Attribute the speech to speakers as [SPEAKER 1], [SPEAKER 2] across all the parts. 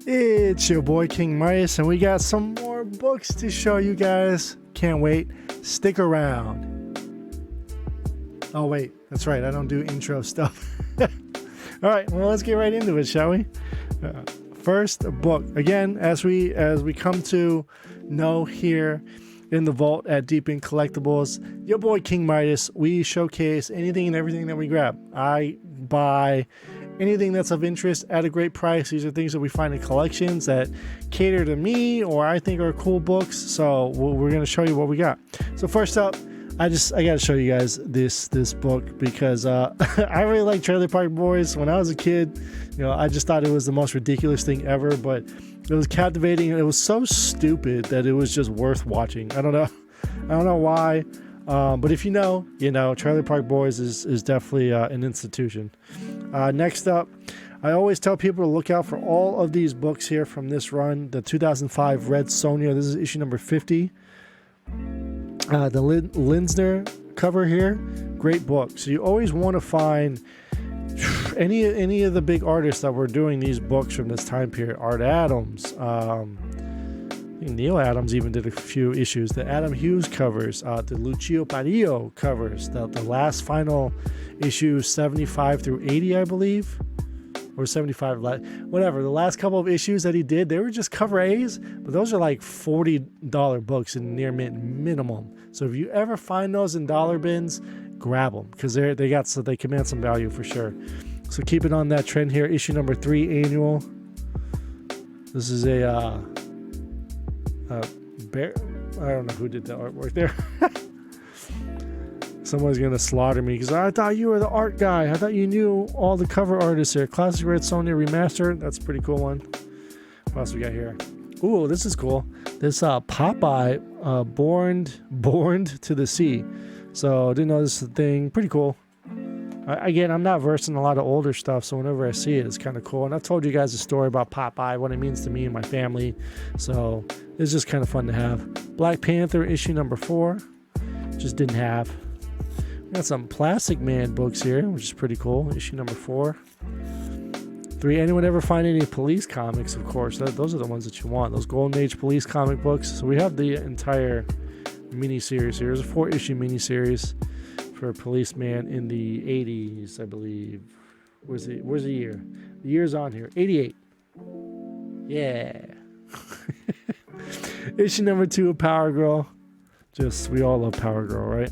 [SPEAKER 1] It's your boy King Midas, and we got some more books to show you guys. Can't wait. Stick around. Oh, wait. That's right. I don't do intro stuff. All right. Well, let's get right into it, shall we? First book. Again, as we come to know here in the vault at Deep In Collectibles, your boy King Midas, we showcase anything and everything that we grab. I buy anything that's of interest at a great price. These are things that we find in collections that cater to me or I think are cool books. So we're going to show you what we got. So first up, I got to show you guys this book because I really like Trailer Park Boys. When I was a kid, I just thought it was the most ridiculous thing ever, but it was captivating and it was so stupid that it was just worth watching. I don't know why. But if you know, Trailer Park Boys is definitely an institution. Next up, I always tell people to look out for all of these books here from this run. The 2005 Red Sonja. This is issue number 50. The Linsner cover here, great book. So you always want to find any of the big artists that were doing these books from this time period. Art Adams, I think Neil Adams even did a few issues. The Adam Hughes covers, the Lucio Parrillo covers, the last final issue 75 through 80, I believe. Or 75, whatever. The last couple of issues that he did, they were just cover A's, but those are like $40 books in near mint minimum. So if you ever find those in dollar bins, grab them because they command some value for sure. So keep it on that trend here. Issue number 3 annual. This is a bear. I don't know who did the artwork there. Someone's gonna slaughter me because I thought you were the art guy. I thought you knew all the cover artists here. Classic Red Sonja Remastered. That's a pretty cool one. What else we got here? Ooh, this is cool. This Popeye, Born to the Sea. So didn't know this is a thing. Pretty cool. Again, I'm not versed in a lot of older stuff, so whenever I see it, it's kind of cool. And I've told you guys a story about Popeye, what it means to me and my family. So it's just kind of fun to have. Black Panther issue number 4. Just didn't have. Got some Plastic Man books here, which is pretty cool. Issue number 4. 3. Anyone ever find any police comics? Of course, those are the ones that you want. Those Golden Age police comic books. So we have the entire mini-series here. There's a 4-issue mini-series for Policeman in the 80s, I believe. Where's the year? The year's on here. 88. Yeah. Issue number 2 of Power Girl. We all love Power Girl, right?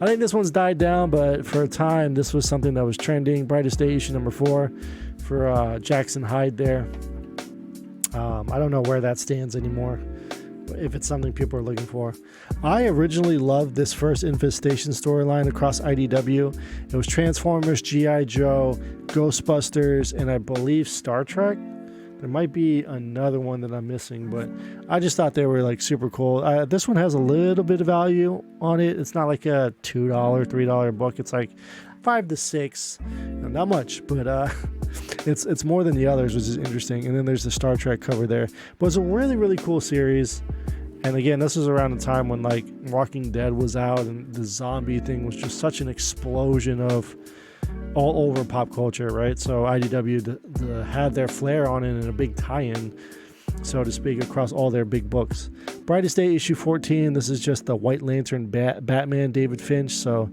[SPEAKER 1] I think this one's died down, but for a time, this was something that was trending. Brightest Day, issue number 4 for Jackson Hyde there. I don't know where that stands anymore, but if it's something people are looking for. I originally loved this first Infestation storyline across IDW. It was Transformers, G.I. Joe, Ghostbusters, and I believe Star Trek. There might be another one that I'm missing, but I just thought they were like super cool. This one has a little bit of value on it. It's not like a $2, $3 book. It's like $5 to $6, not much, but it's more than the others, which is interesting. And then there's the Star Trek cover there. But it's a really, really cool series. And again, this was around the time when like Walking Dead was out and the zombie thing was just such an explosion of all over pop culture, right? So IDW had their flair on it and a big tie-in, so to speak, across all their big books. Brightest Day, issue 14. This is just the White Lantern Batman, David Finch. So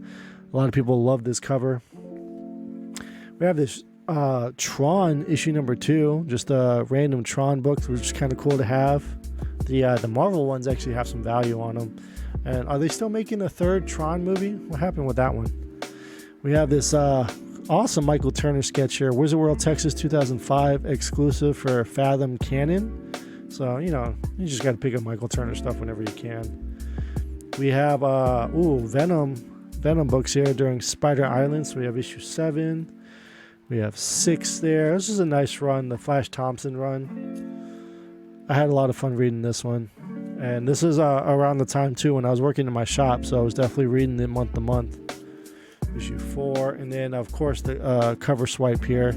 [SPEAKER 1] a lot of people love this cover. We have this Tron, issue number 2. Just a random Tron book, which is kind of cool to have. The Marvel ones actually have some value on them. And are they still making a 3rd Tron movie? What happened with that one? We have this awesome Michael Turner sketch here. Wizard World Texas 2005 exclusive for Fathom Canon. So, you just got to pick up Michael Turner stuff whenever you can. We have, Venom books here during Spider Island. So we have issue 7. We have 6 there. This is a nice run, the Flash Thompson run. I had a lot of fun reading this one. And this is around the time, too, when I was working in my shop. So I was definitely reading it month to month. Issue 4, and then of course the cover swipe here.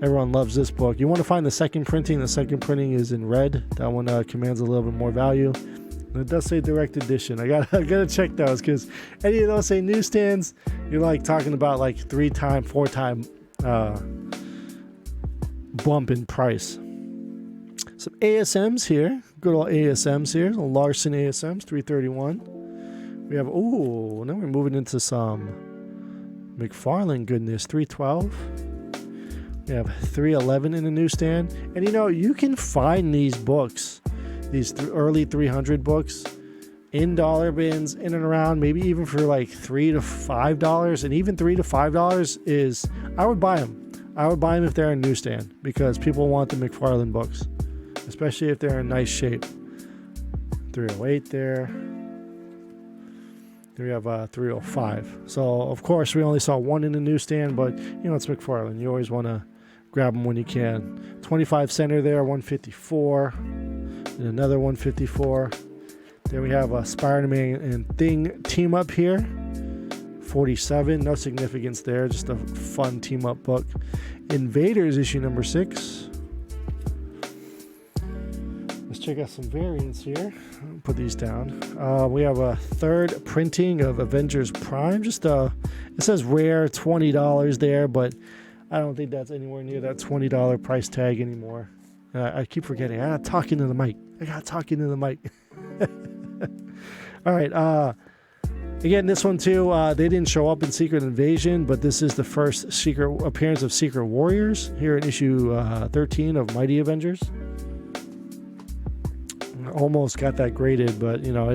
[SPEAKER 1] Everyone loves this book. You want to find the second printing. The second printing is in red. That one commands a little bit more value. And it does say direct edition. I gotta check those because any of those say newsstands, you're like talking about like 3-time, 4-time bump in price. Some ASMs here. Good old ASMs here. Larson ASMs, 331. We have, ooh, now we're moving into some McFarlane goodness, 312. We have 311 in the newsstand. And you know, you can find these books, these early 300 books, in dollar bins, in and around, maybe even for like $3 to $5. And even $3 to $5 is, I would buy them. I would buy them if they're in newsstand because people want the McFarlane books, especially if they're in nice shape. 308 there. We have 305. So, of course, we only saw one in the newsstand, but, you know, it's McFarlane. You always want to grab them when you can. 25 center there, 154. And another 154. Then we have a Spider-Man and Thing team up here. 47. No significance there. Just a fun team up book. Invaders issue number 6. Let's check out some variants here. Put these down. We have a third printing of Avengers Prime. Just it says rare, $20 there, but I don't think that's anywhere near that $20 price tag anymore. I keep forgetting. I got to talk into the mic. All right. Again, this one too, they didn't show up in Secret Invasion, but this is the first secret appearance of Secret Warriors here in issue 13 of Mighty Avengers. Almost got that graded, but you know,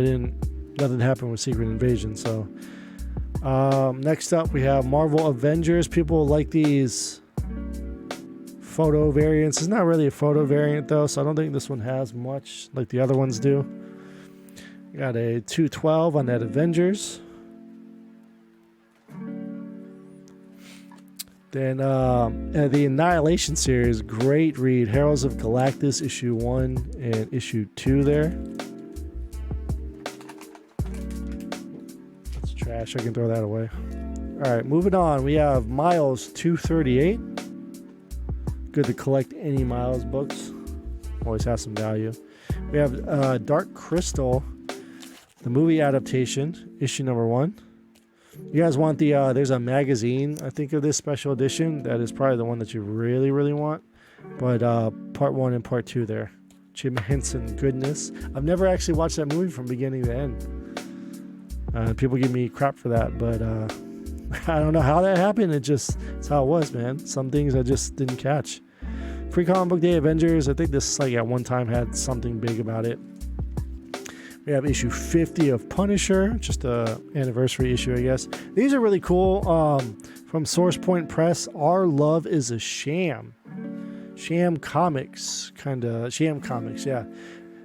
[SPEAKER 1] nothing happened with Secret Invasion. So next up we have Marvel Avengers. People like these photo variants. It's not really a photo variant though, so I don't think this one has much like the other ones do. We got a 212 on that Avengers. Then the Annihilation series, great read. Heralds of Galactus, issue 1 and issue 2 there. That's trash. I can throw that away. All right, moving on. We have Miles 238. Good to collect any Miles books. Always has some value. We have Dark Crystal, the movie adaptation, issue number 1. You guys want the, there's a magazine, I think, of this special edition. That is probably the one that you really, really want. But part 1 and part 2 there. Jim Henson goodness. I've never actually watched that movie from beginning to end. People give me crap for that, but I don't know how that happened. It's how it was, man. Some things I just didn't catch. Free Comic Book Day Avengers, I think this like at one time had something big about it. We have issue 50 of Punisher, just a anniversary issue, I guess. These are really cool. From Source Point Press, Our Love is a Sham. Sham Comics, Sham Comics, yeah.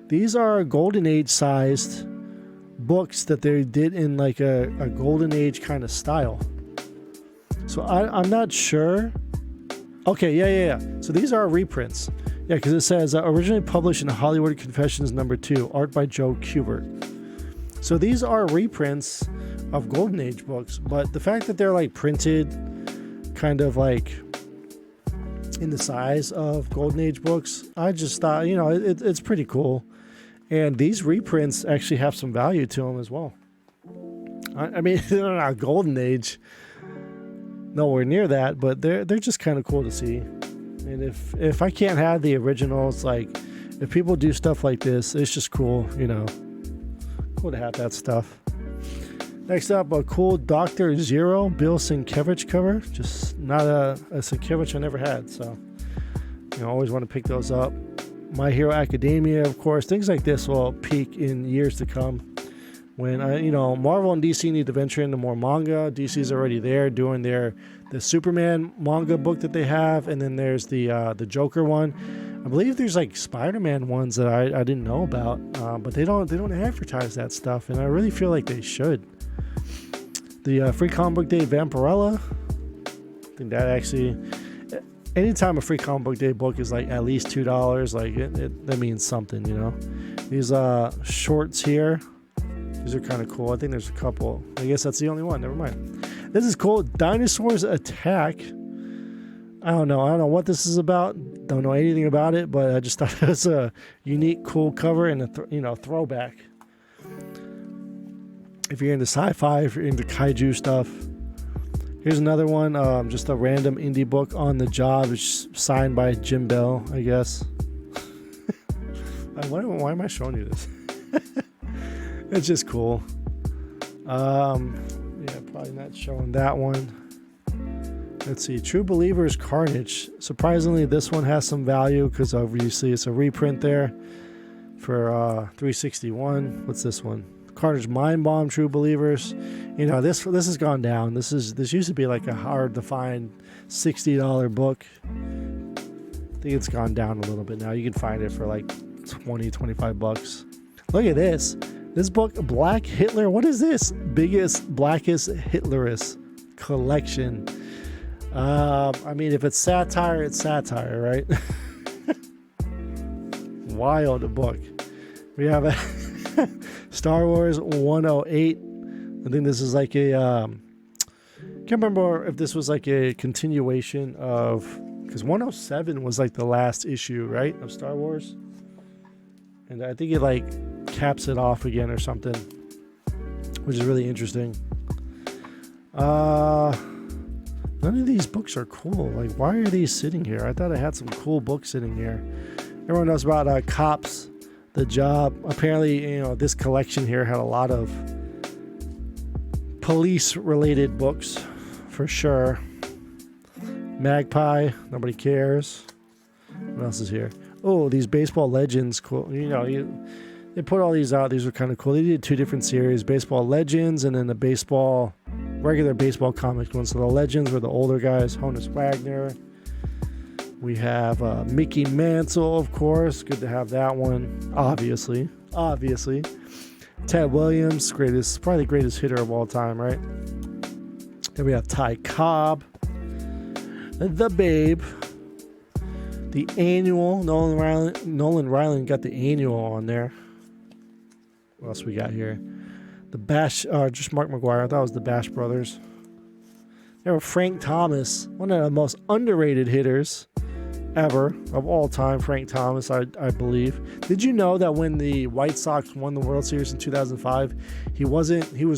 [SPEAKER 1] These are Golden Age sized books that they did in like a Golden Age kind of style. So I'm not sure. Okay, yeah. So these are reprints. Yeah, because it says originally published in Hollywood Confessions #2, art by Joe Kubert. So these are reprints of Golden Age books, but the fact that they're like printed kind of like in the size of Golden Age books, I just thought, you know, it's pretty cool. And these reprints actually have some value to them as well. I mean, they're not Golden Age, nowhere near that, but they're just kind of cool to see. And if I can't have the originals, like if people do stuff like this, it's just cool, you know. Cool to have that stuff. Next up, a cool Dr. Zero Bill Sienkiewicz cover. Just not a Sienkiewicz I never had, so you know, always want to pick those up. My Hero Academia, of course. Things like this will peak in years to come. When you know, Marvel and DC need to venture into more manga. DC's already there doing the Superman manga book that they have, and then there's the Joker one. I believe there's like Spider-Man ones that I didn't know about, but they don't advertise that stuff, and I really feel like they should. The Free Comic Book Day Vampirella. I think that actually, anytime a Free Comic Book Day book is like at least $2, like that means something, you know. These shorts here. These are kind of cool. I think there's a couple. I guess that's the only one. Never mind. This is cool. Dinosaurs Attack. I don't know what this is about. Don't know anything about it, but I just thought it was a unique, cool cover and a throwback. If you're into sci-fi, if you're into kaiju stuff. Here's another one. Just a random indie book on the job. It's signed by Jim Bell, I guess. Why am I showing you this? It's just cool. Yeah, probably not showing that one. Let's see, True Believers Carnage. Surprisingly, this one has some value because obviously it's a reprint there for 361. What's this one? Carnage Mind Bomb True Believers. You know, this has gone down. This used to be like a hard to find $60 book. I think it's gone down a little bit now. You can find it for like 20, 25 bucks. Look at this. This book, Black Hitler. What is this? Blackest Hitlerist collection. I mean, if it's satire, it's satire, right? Wild book. We have a Star Wars 108. I think this is like a can't remember if this was like a continuation of, because 107 was like the last issue, right, of Star Wars, and I think it like caps it off again or something, which is really interesting. None of these books are cool. Like, why are these sitting here? I thought I had some cool books sitting here. Everyone knows about Cops, The Job. Apparently, you know, this collection here had a lot of police-related books, for sure. Magpie, nobody cares. What else is here? Oh, these Baseball Legends, cool. You know, they put all these out. These were kind of cool. They did 2 different series, Baseball Legends and then the regular baseball comic ones. So the Legends were the older guys, Honus Wagner. We have Mickey Mantle, of course. Good to have that one, obviously. Ted Williams, probably the greatest hitter of all time, right? Then we have Ty Cobb, The Babe, the Annual. Nolan Ryan got the Annual on there. What else we got here? The Bash, just Mark McGuire. I thought it was the Bash Brothers. There were Frank Thomas, one of the most underrated hitters ever of all time. Frank Thomas, I believe. Did you know that when the White Sox won the World Series in 2005, he was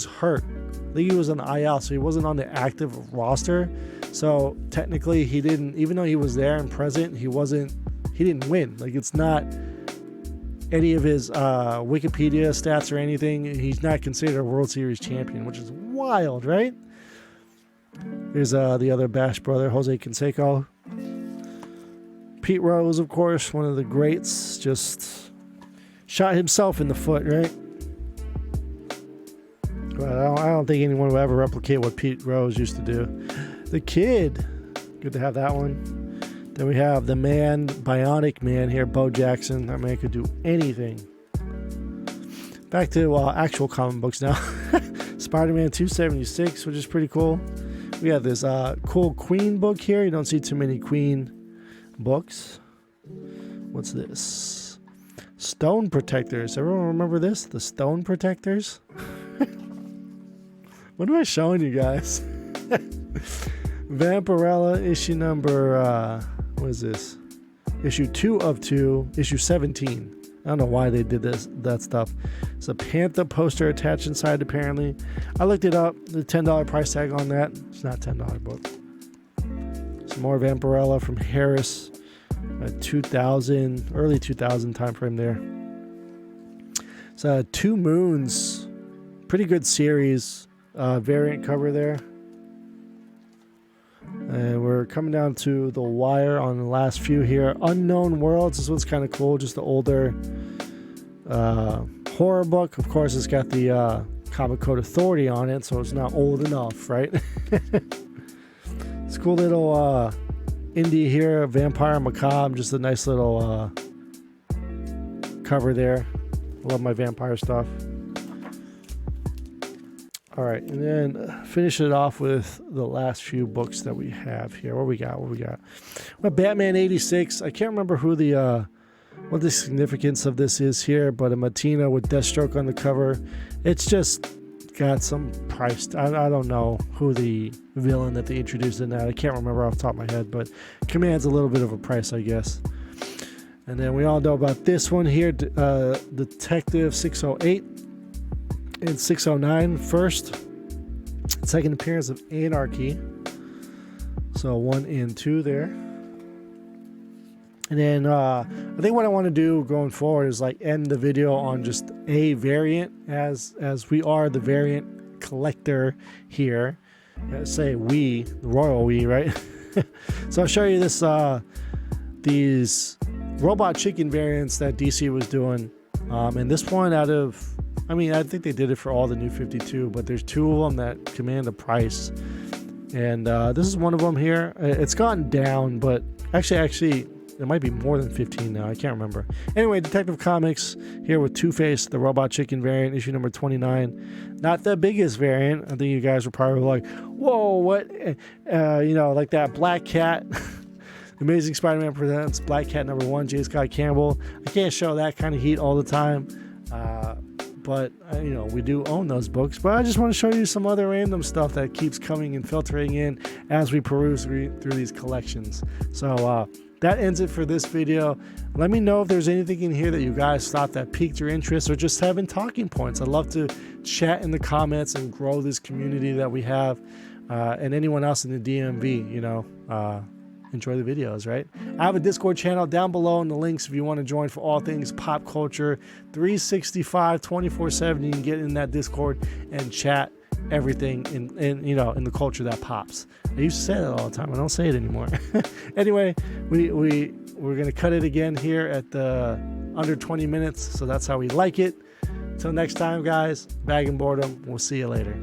[SPEAKER 1] hurt. I think he was on the IL, so he wasn't on the active roster. So technically, he didn't, even though he was there and present, he didn't win. Like, it's not any of his Wikipedia stats or anything. He's not considered a World Series champion, which is wild, right? Here's the other Bash brother, Jose Canseco. Pete Rose, of course, one of the greats, just shot himself in the foot, right? But I don't think anyone will ever replicate what Pete Rose used to do. The Kid, good to have that one. Then we have the man, Bionic Man here, Bo Jackson. That man could do anything. Back to actual comic books now. Spider-Man 276, which is pretty cool. We have this cool Queen book here. You don't see too many Queen books. What's this? Stone Protectors. Everyone remember this? The Stone Protectors? What am I showing you guys? Vampirella issue number... what is this? Issue 2 of 2, issue 17. I don't know why they did that stuff. It's a Panther poster attached inside, apparently. I looked it up. The $10 price tag on that. It's not $10 book. Some more Vampirella from Harris. 2000, early 2000 time frame there. It's 2 Moons. Pretty good series. Variant cover there. And we're coming down to the wire on the last few here. Unknown Worlds. This one's kind of cool. Just the older horror book. Of course, it's got the Comic Code Authority on it, so it's not old enough, right? It's a cool little indie here. Vampire Macabre. Just a nice little cover there. Love my vampire stuff. All right, and then finish it off with the last few books that we have here. What we got? Well, Batman 86. I can't remember who what the significance of this is here, but a Matina with Deathstroke on the cover. It's just got some price. I don't know who the villain that they introduced in that. I can't remember off the top of my head, but commands a little bit of a price, I guess. And then we all know about this one here, Detective 608. In 609, first, second appearance of Anarchy. So 1 and 2 there. And then I think what I want to do going forward is like end the video on just a variant, as we are the variant collector here. Say we, the royal we, right? So I'll show you this these robot chicken variants that DC was doing. And this one out of, I mean, I think they did it for all the new 52, but there's 2 of them that command a price. And this is one of them here. It's gotten down, but actually, there might be more than 15 now. I can't remember. Anyway, Detective Comics here with Two-Face, the Robot Chicken variant, issue number 29. Not the biggest variant. I think you guys were probably like, whoa, what? You know, like that Black Cat. Amazing Spider-Man presents Black Cat number 1, J. Scott Campbell. I can't show that kind of heat all the time. But, you know, we do own those books. But I just want to show you some other random stuff that keeps coming and filtering in as we peruse through these collections. So, that ends it for this video. Let me know if there's anything in here that you guys thought that piqued your interest or just having talking points. I'd love to chat in the comments and grow this community that we have. And anyone else in the DMV, you know, enjoy the videos, right? I have a Discord channel down below in the links if you want to join for all things pop culture. 365, 24/7. You can get in that Discord and chat everything in you know, in the culture that pops. I used to say that all the time. I don't say it anymore. Anyway, we're gonna cut it again here at the under 20 minutes. So that's how we like it. Until next time, guys. Bag and Boredom. We'll see you later.